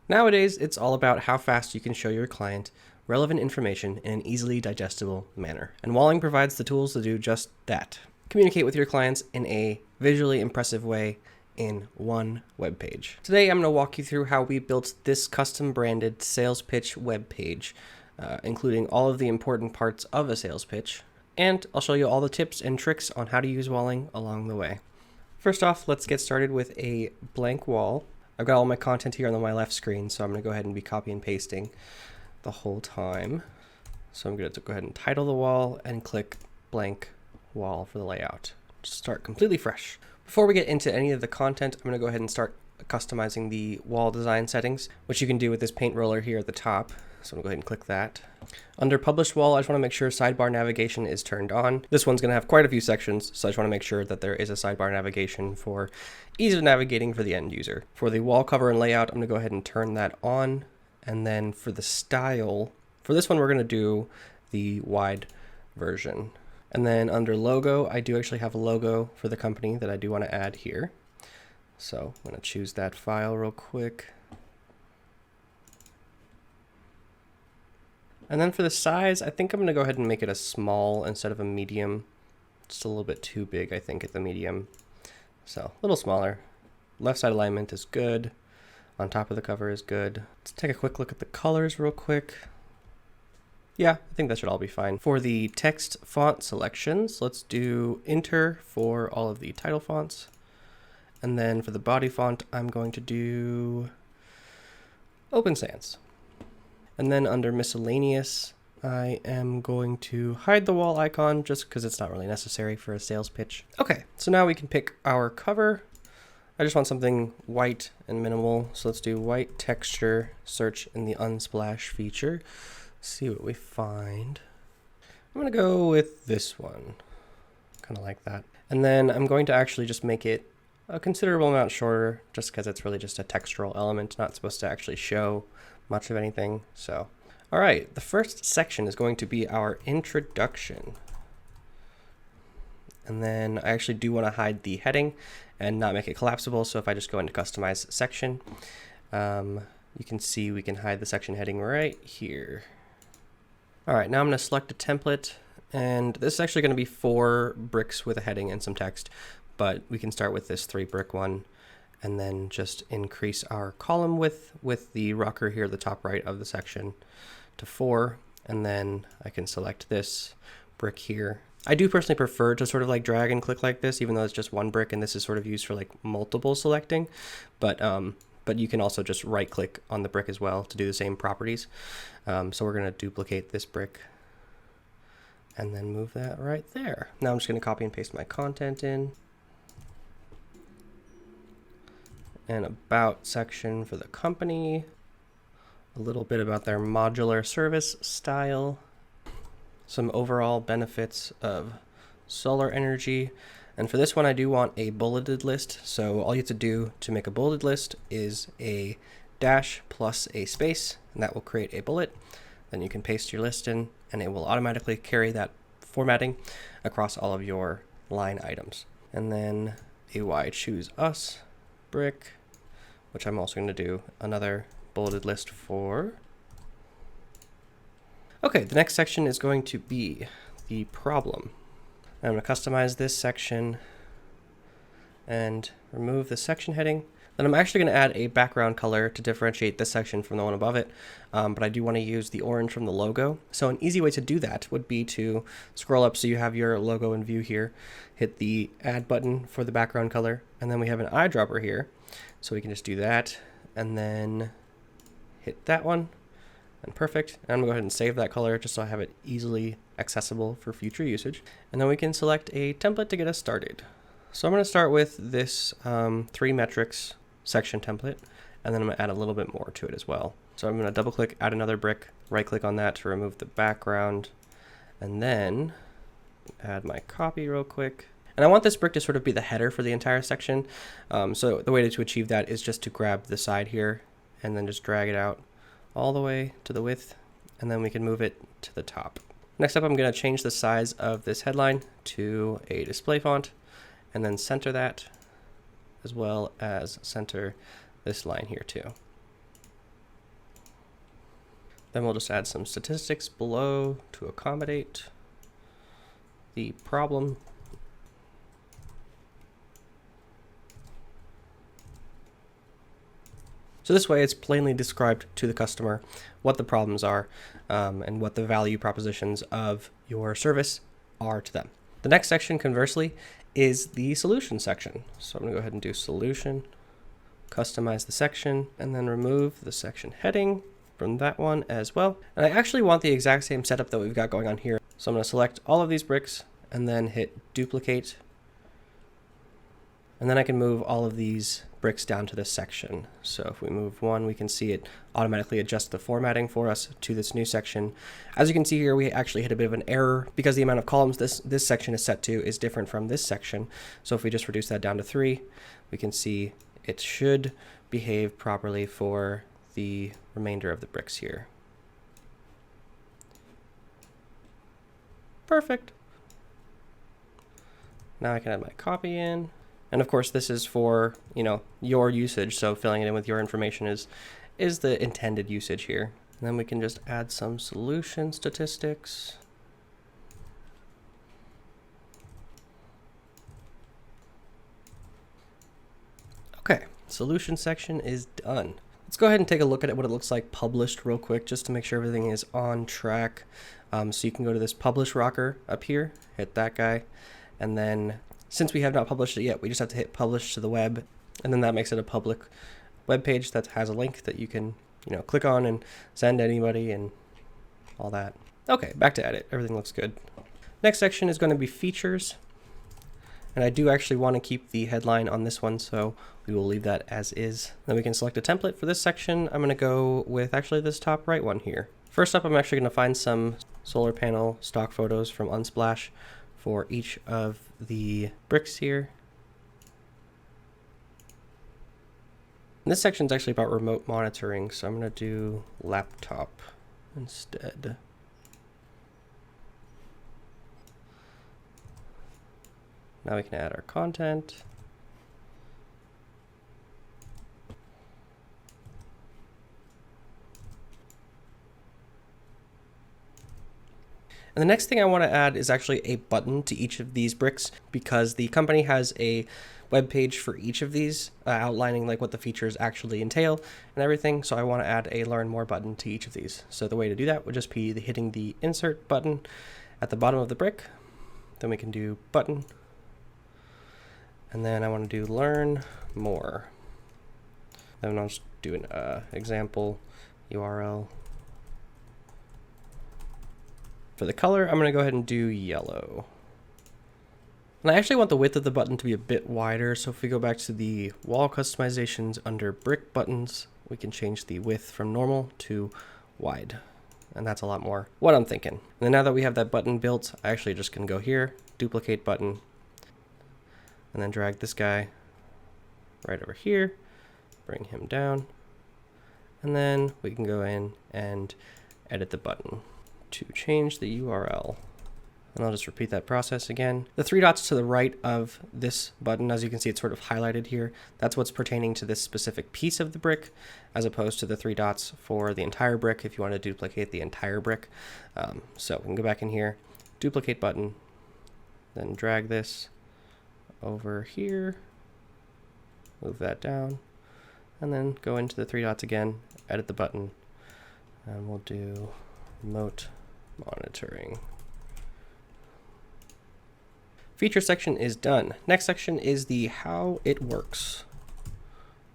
Nowadays, it's all about how fast you can show your client relevant information in an easily digestible manner. And Walling provides the tools to do just that. Communicate with your clients in a visually impressive way in one web page. Today, I'm going to walk you through how we built this custom branded sales pitch web page, including all of the important parts of a sales pitch. And I'll show you all the tips and tricks on how to use Walling along the way. First off, let's get started with a blank wall. I've got all my content here on my left screen, so I'm going to go ahead and be copy and pasting the whole time. So I'm going to go ahead and title the wall and click blank wall for the layout. Just start completely fresh. Before we get into any of the content, I'm going to go ahead and start customizing the wall design settings, which you can do with this paint roller here at the top. So I'm going to go ahead and click that. Under published wall, I just want to make sure sidebar navigation is turned on. This one's going to have quite a few sections, so I just want to make sure that there is a sidebar navigation for ease of navigating for the end user. For the wall cover and layout, I'm going to go ahead and turn that on. And then for the style, for this one, we're going to do the wide version. And then under logo, I do actually have a logo for the company that I do want to add here. So I'm going to choose that file real quick. And then for the size, I think I'm going to go ahead and make it a small instead of a medium. Just a little bit too big, I think, at the medium. So a little smaller. Left side alignment is good. On top of the cover is good. Let's take a quick look at the colors real quick. Yeah, I think that should all be fine. For the text font selections, let's do Enter for all of the title fonts. And then for the body font, I'm going to do Open Sans. And then under miscellaneous, I am going to hide the wall icon just because it's not really necessary for a sales pitch. Okay, so now we can pick our cover. I just want something white and minimal. So let's do white texture, search in the unsplash feature. See what we find. I'm gonna go with this one, kind of like that. And then I'm going to actually just make it a considerable amount shorter just because it's really just a textural element, not supposed to actually show much of anything. So, all right, the first section is going to be our introduction. And then I actually do want to hide the heading and not make it collapsible. So if I just go into customize section, you can see we can hide the section heading right here. All right, now I'm going to select a template, and this is actually going to be 4 bricks with a heading and some text, but we can start with this 3 brick one and then just increase our column width with the rocker here at the top right of the section to 4. And then I can select this brick here. I do personally prefer to sort of like drag and click like this, even though it's just 1 brick and this is sort of used for like multiple selecting, but you can also just right click on the brick as well to do the same properties. So we're going to duplicate this brick and then move that right there. Now I'm just going to copy and paste my content in. An about section for the company, a little bit about their modular service style, some overall benefits of solar energy. And for this one, I do want a bulleted list. So all you have to do to make a bulleted list is a dash plus a space, and that will create a bullet. Then you can paste your list in, and it will automatically carry that formatting across all of your line items. And then a why choose us brick, which I'm also going to do another bulleted list for. Okay, the next section is going to be the problem. I'm going to customize this section and remove the section heading. Then I'm actually going to add a background color to differentiate this section from the one above it, but I do want to use the orange from the logo. So an easy way to do that would be to scroll up so you have your logo in view here, hit the add button for the background color, and then we have an eyedropper here. So we can just do that and then hit that one, and perfect. And I'm gonna go ahead and save that color just so I have it easily accessible for future usage. And then we can select a template to get us started. So I'm gonna start with this 3 metrics section template, and then I'm gonna add a little bit more to it as well. So I'm gonna double click, add another brick, right click on that to remove the background, and then add my copy real quick. And I want this brick to sort of be the header for the entire section. So the way to achieve that is just to grab the side here and then just drag it out all the way to the width, and then we can move it to the top. Next up, I'm going to change the size of this headline to a display font, and then center that, as well as center this line here too. Then we'll just add some statistics below to accommodate the problem. So this way it's plainly described to the customer what the problems are and what the value propositions of your service are to them. The next section, conversely, is the solution section. So I'm going to go ahead and do solution, customize the section, and then remove the section heading from that one as well. And I actually want the exact same setup that we've got going on here. So I'm going to select all of these bricks and then hit duplicate. And then I can move all of these bricks down to this section. So if we move one, we can see it automatically adjust the formatting for us to this new section. As you can see here, we actually hit a bit of an error because the amount of columns this section is set to is different from this section. So if we just reduce that down to 3, we can see it should behave properly for the remainder of the bricks here. Perfect. Now I can add my copy in. And of course, this is for, your usage. So filling it in with your information is the intended usage here. And then we can just add some solution statistics. Okay, solution section is done. Let's go ahead and take a look at what it looks like published real quick, just to make sure everything is on track. So you can go to this publish rocker up here, hit that guy, and then since we have not published it yet, we just have to hit publish to the web, and then that makes it a public web page that has a link that you can, click on and send anybody and all that. Okay, back to edit. Everything looks good. Next section is going to be features, and I do actually want to keep the headline on this one, so we will leave that as is. Then we can select a template for this section. I'm going to go with actually this top right one here. First up, I'm actually going to find some solar panel stock photos from Unsplash for each of the bricks here. And this section is actually about remote monitoring, so I'm going to do laptop instead. Now we can add our content. And the next thing I want to add is actually a button to each of these bricks, because the company has a web page for each of these outlining like what the features actually entail and everything. So I want to add a learn more button to each of these. So the way to do that would just be hitting the insert button at the bottom of the brick. Then we can do button. And then I want to do learn more. Then I'll just do an example URL. For the color, I'm going to go ahead and do yellow. And I actually want the width of the button to be a bit wider. So if we go back to the wall customizations under brick buttons, we can change the width from normal to wide. And that's a lot more what I'm thinking. And then now that we have that button built, I actually just can go here, duplicate button, and then drag this guy right over here, bring him down. And then we can go in and edit the button to change the URL. And I'll just repeat that process again. The 3 dots to the right of this button, as you can see, it's sort of highlighted here. That's what's pertaining to this specific piece of the brick, as opposed to the 3 dots for the entire brick if you want to duplicate the entire brick. So we can go back in here, duplicate button, then drag this over here, move that down, and then go into the 3 dots again, edit the button, and we'll do remote monitoring. Feature section is done. Next section is the how it works.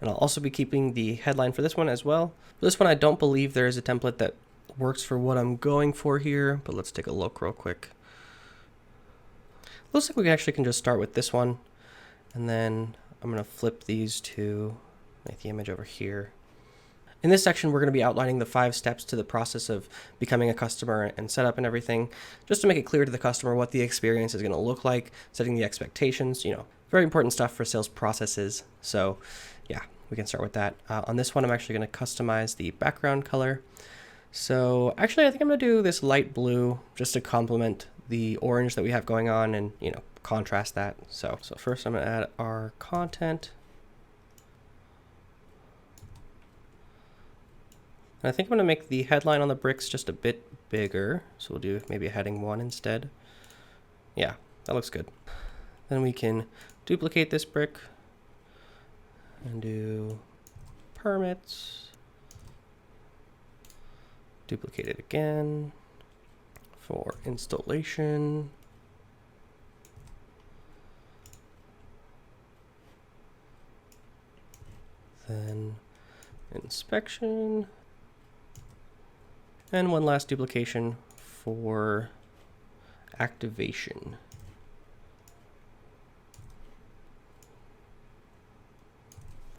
And I'll also be keeping the headline for this one as well. For this one, I don't believe there is a template that works for what I'm going for here, but let's take a look real quick. Looks like we actually can just start with this one, and then I'm going to flip these to make the image over here. In this section, we're going to be outlining the 5 steps to the process of becoming a customer and setup and everything, just to make it clear to the customer what the experience is going to look like, setting the expectations, very important stuff for sales processes. So yeah, we can start with that. On this one, I'm actually going to customize the background color. So actually, I think I'm going to do this light blue just to complement the orange that we have going on and, contrast that. So first I'm going to add our content. And I think I'm going to make the headline on the bricks just a bit bigger. So we'll do maybe a heading 1 instead. Yeah, that looks good. Then we can duplicate this brick and do permits. Duplicate it again for installation. Then inspection. And one last duplication for activation.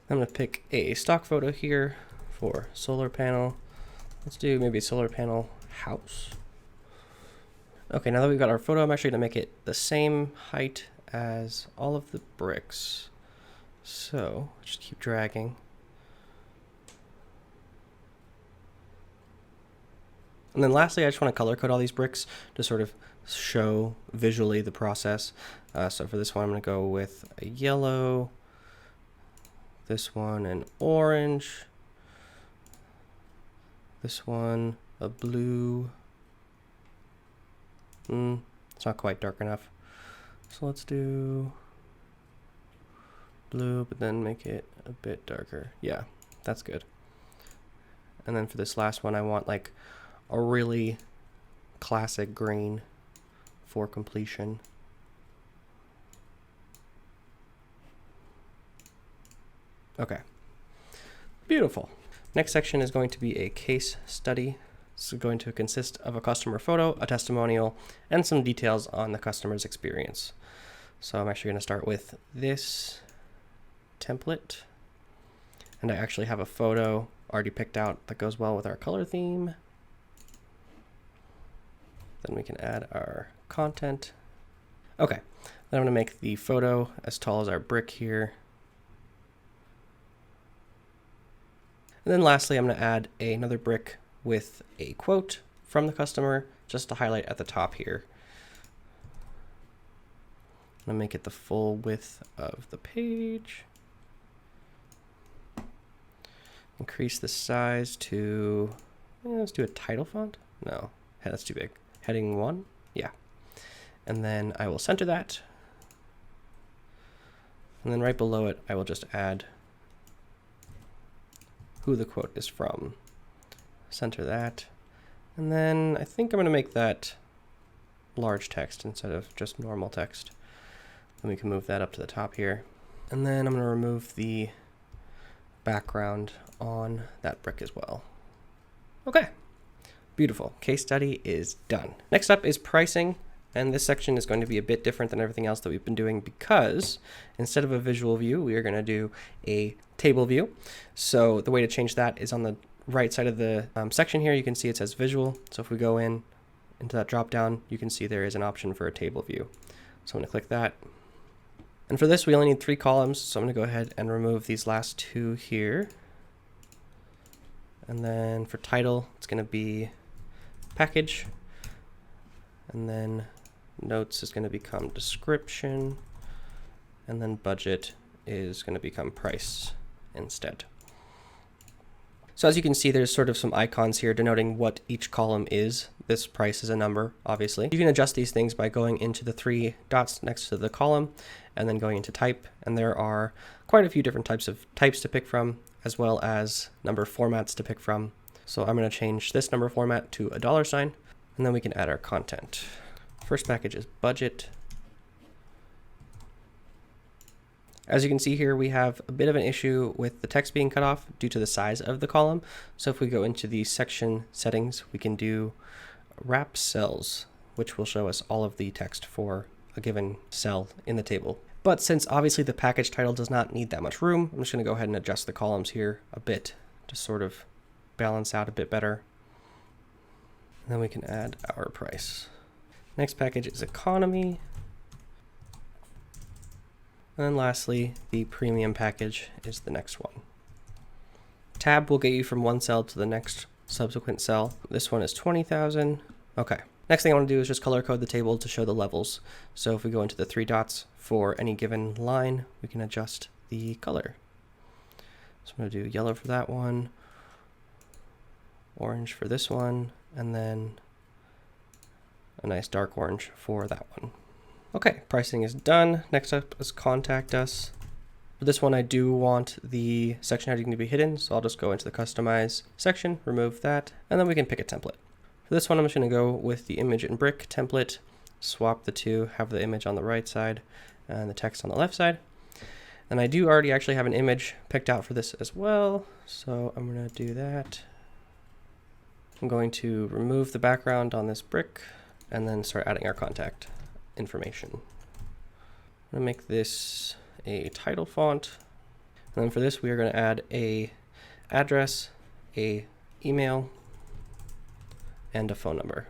I'm going to pick a stock photo here for solar panel. Let's do maybe solar panel house. Okay, now that we've got our photo, I'm actually going to make it the same height as all of the bricks. So just keep dragging. And then lastly, I just want to color code all these bricks to sort of show visually the process. So for this one, I'm going to go with a yellow, this one an orange, this one a blue. It's not quite dark enough. So let's do blue, but then make it a bit darker. Yeah, that's good. And then for this last one, I want like a really classic green for completion. Okay, beautiful. Next section is going to be a case study. This is going to consist of a customer photo, a testimonial, and some details on the customer's experience. So I'm actually going to start with this template. And I actually have a photo already picked out that goes well with our color theme. Then we can add our content. Okay, then I'm going to make the photo as tall as our brick here. And then lastly, I'm going to add another brick with a quote from the customer just to highlight at the top here. I'm going to make it the full width of the page. Increase the size to, let's do a title font. No, that's too big. Heading 1, yeah. And then I will center that. And then right below it, I will just add who the quote is from. Center that. And then I think I'm going to make that large text instead of just normal text. Then we can move that up to the top here. And then I'm going to remove the background on that brick as well. Okay, beautiful. Case study is done. Next up is pricing. And this section is going to be a bit different than everything else that we've been doing because instead of a visual view, we are going to do a table view. So the way to change that is on the right side of the section here. You can see it says visual. So if we go into that drop down, you can see there is an option for a table view. So I'm going to click that. And for this, we only need 3 columns. So I'm going to go ahead and remove these last 2 here. And then for title, it's going to be package. And then notes is going to become description, and then budget is going to become price instead. So as you can see, there's sort of some icons here denoting what each column is. This price is a number, obviously. You can adjust these things by going into the 3 dots next to the column and then going into type. And there are quite a few different types to pick from, as well as number formats to pick from. So I'm going to change this number format to a $sign, and then we can add our content. First package is budget. As you can see here, we have a bit of an issue with the text being cut off due to the size of the column. So if we go into the section settings, we can do wrap cells, which will show us all of the text for a given cell in the table. But since obviously the package title does not need that much room, I'm just going to go ahead and adjust the columns here a bit to sort of balance out a bit better. And then we can add our price. Next package is economy. And then lastly, the premium package is the next one. Tab will get you from one cell to the next subsequent cell. This one is 20,000. Okay. Next thing I want to do is just color code the table to show the levels. So if we go into the 3 dots for any given line, we can adjust the color. So I'm going to do yellow for that one, orange for this one, and then a nice dark orange for that one. Okay, pricing is done. Next up is contact us. For this one, I do want the section heading to be hidden, so I'll just go into the customize section, remove that, and then we can pick a template. For this one, I'm just going to go with the image and brick template, swap the two, have the image on the right side and the text on the left side. And I do already actually have an image picked out for this as well, so I'm going to do that. I'm going to remove the background on this brick and then start adding our contact information. I'm going to make this a title font. And then for this, we are going to add a address, a email, and a phone number.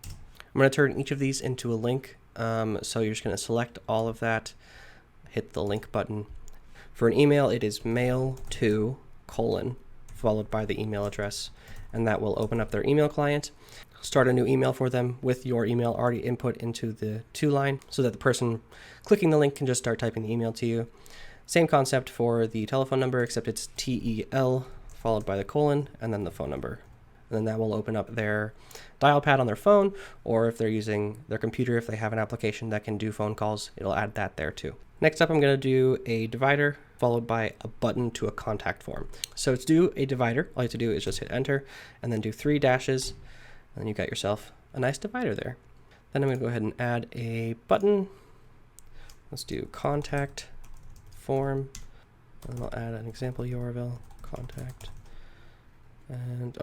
I'm going to turn each of these into a link. So you're just going to select all of that, hit the link button. For an email, it is mail to : followed by the email address, and that will open up their email client. Start a new email for them with your email already input into the to line so that the person clicking the link can just start typing the email to you. Same concept for the telephone number, except it's TEL followed by the colon and then the phone number. And then that will open up their dial pad on their phone, or if they're using their computer, if they have an application that can do phone calls, it'll add that there too. Next up, I'm going to do a divider followed by a button to a contact form. So to do a divider, all you have to do is just hit enter and then do 3 dashes, and then you got yourself a nice divider there. Then I'm going to go ahead and add a button. Let's do contact form, and I'll add an example URL, contact, and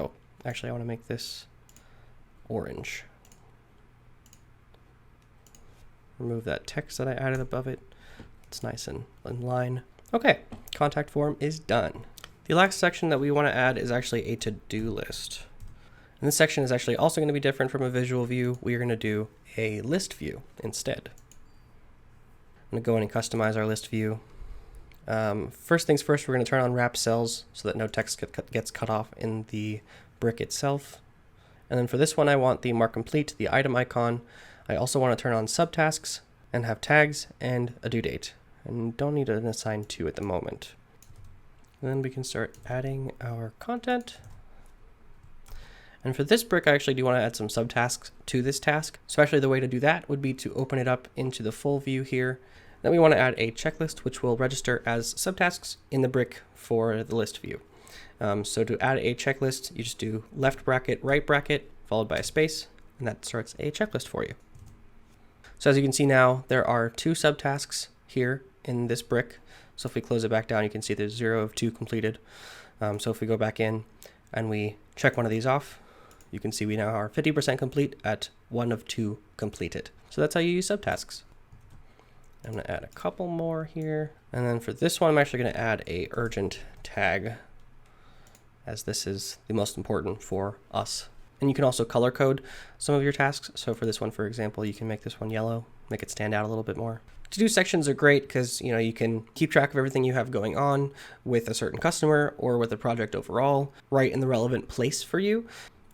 actually I want to make this orange. Remove that text that I added above it. It's nice and in line. Okay, contact form is done. The last section that we want to add is actually a to-do list. And this section is actually also going to be different from a visual view. We are going to do a list view instead. I'm going to go in and customize our list view. First things first, we're going to turn on wrap cells so that no text gets cut off in the brick itself. And then for this one, I want the mark complete, the item icon. I also want to turn on subtasks and have tags and a due date. And don't need an assign to at the moment. And then we can start adding our content. And for this brick, I actually do want to add some subtasks to this task. So actually the way to do that would be to open it up into the full view here. Then we want to add a checklist, which will register as subtasks in the brick for the list view. So to add a checklist, you just do left bracket, right bracket, followed by a space, and that starts a checklist for you. So as you can see now, there are 2 subtasks here in this brick. So if we close it back down, you can see there's 0 of 2 completed. So if we go back in and we check one of these off, you can see we now are 50% complete at 1 of 2 completed. So that's how you use subtasks. I'm going to add a couple more here. And then for this one, I'm actually going to add a urgent tag, as this is the most important for us. And you can also color code some of your tasks. So for this one, for example, you can make this one yellow, make it stand out a little bit more. To-do sections are great because you can keep track of everything you have going on with a certain customer or with a project overall, right in the relevant place for you.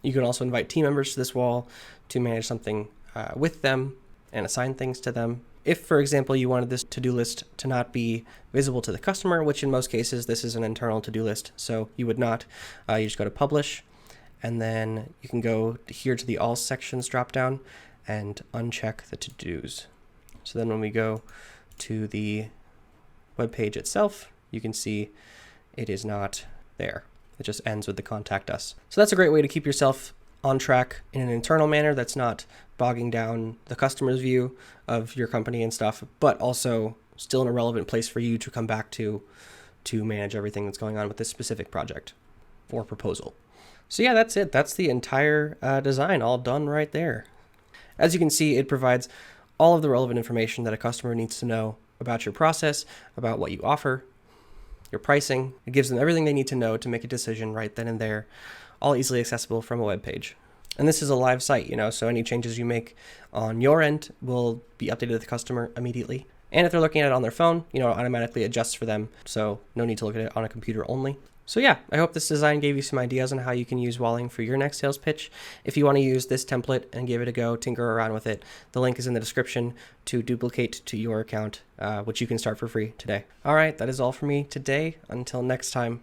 You can also invite team members to this wall to manage something with them and assign things to them. If, for example, you wanted this to-do list to not be visible to the customer, which in most cases, this is an internal to-do list, so you would not, you just go to publish, and then you can go here to the all sections dropdown and uncheck the to-dos. So then when we go to the web page itself, you can see it is not there. It just ends with the contact us. So that's a great way to keep yourself on track in an internal manner that's not bogging down the customer's view of your company and stuff, but also still in a relevant place for you to come back to manage everything that's going on with this specific project or proposal. So yeah, that's it. That's the entire design all done right there. As you can see, it provides all of the relevant information that a customer needs to know about your process, about what you offer, your pricing. It gives them everything they need to know to make a decision right then and there, all easily accessible from a web page. And this is a live site, so any changes you make on your end will be updated to the customer immediately. And if they're looking at it on their phone, it automatically adjusts for them. So no need to look at it on a computer only. So yeah, I hope this design gave you some ideas on how you can use Walling for your next sales pitch. If you want to use this template and give it a go, tinker around with it, the link is in the description to duplicate to your account, which you can start for free today. All right, that is all for me today. Until next time,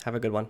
have a good one.